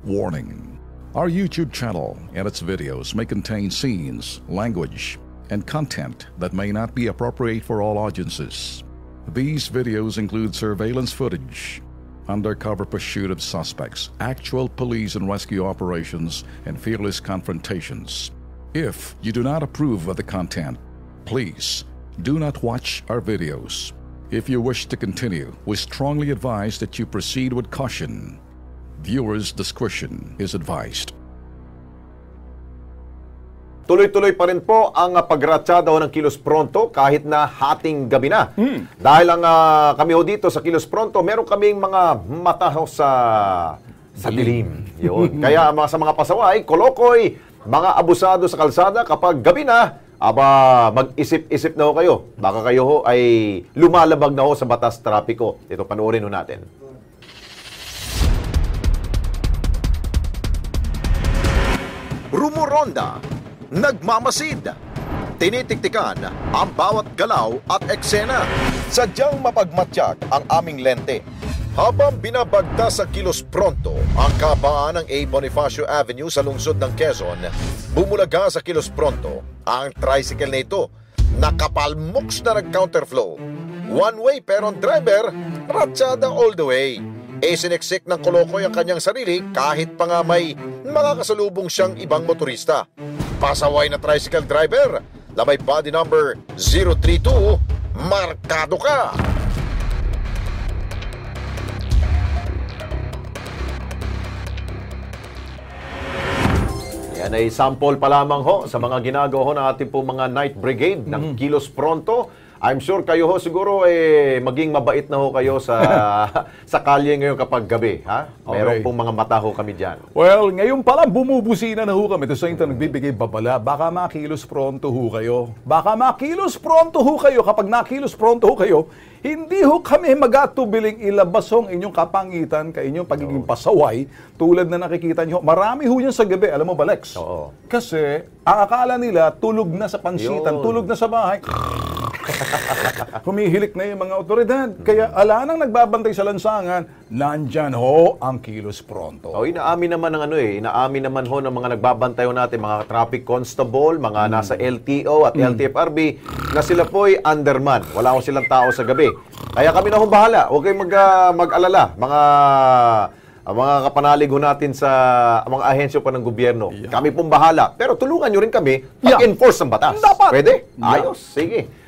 Warning: our YouTube channel and its videos may contain scenes, language, and content that may not be appropriate for all audiences. These videos include surveillance footage, undercover pursuit of suspects, actual police and rescue operations, and fearless confrontations. If you do not approve of the content, please do not watch our videos. If you wish to continue, we strongly advise that you proceed with caution. Viewers' discretion is advised. Tuloy-tuloy pa rin po ang pagratsa daw ng Kilos Pronto kahit na hating gabi na. Dahil ang kami ho dito sa Kilos Pronto, meron kaming mga mata ho sa dilim. Yun. Kaya sa mga pasaway, kolokoy, mga abusado sa kalsada kapag gabi na, mag-isip-isip na ho kayo. Baka kayo ho ay lumalabag na ho sa batas trapiko. Ito, panoorin ho natin. Rumuronda, nagmamasid, tinitiktikan ang bawat galaw at eksena. Sadyang mapagmatyak ang aming lente. Habang binabagta sa Kilos Pronto ang kabaan ng A. Bonifacio Avenue sa lungsod ng Quezon, bumulaga sa Kilos Pronto ang tricycle na ito. Nakapalmoks na nag-counterflow. One way pero ang driver, ratsada all the way. Siniksik ng kolokoy ang kanyang sarili kahit pa nga may makakasalubong siyang ibang motorista. Pasaway na tricycle driver na may body number 032, markado ka! Yan ay sample pa lamang ho sa mga ginagawa ho ng ating po mga night brigade ng Kilos Pronto. I'm sure kayo ho siguro maging mabait na ho kayo sa kalye ngayon kapag gabi, ha? Meron pong mga mata ho kami diyan. Well, ngayon pala bumubusina na ho kami. Ito sa inyo nagbibigay babala. Baka makilos pronto ho kayo. Baka makilos pronto ho kayo. Kapag nakilos pronto ho kayo, hindi ho kami magatubiling ilabas ho ang inyong kapangitan ka inyong pagiging pasaway tulad na nakikita nyo. Marami ho yan sa gabi. Alam mo ba, Lex? Oo. Kasi ang akala nila tulog na sa pansitan, tulog na sa bahay. Humihilik na yung mga otoridad. Kaya ala nang nagbabantay sa lansangan, nandyan ho ang Kilos Pronto. Inaamin naman ng inaamin naman ho ng mga nagbabantay ho natin, mga traffic constable, mga nasa LTO at LTFRB, na sila po'y underman. Wala ho silang tao sa gabi. Kaya kami na hong bahala. Huwag kayong mag-alala. Mga kapanalig ho natin sa mga ahensya pa ng gobyerno. Kami pong bahala. Pero tulungan nyo rin kami mag-enforce ng batas. Dapat. Pwede? Ayos. Sige.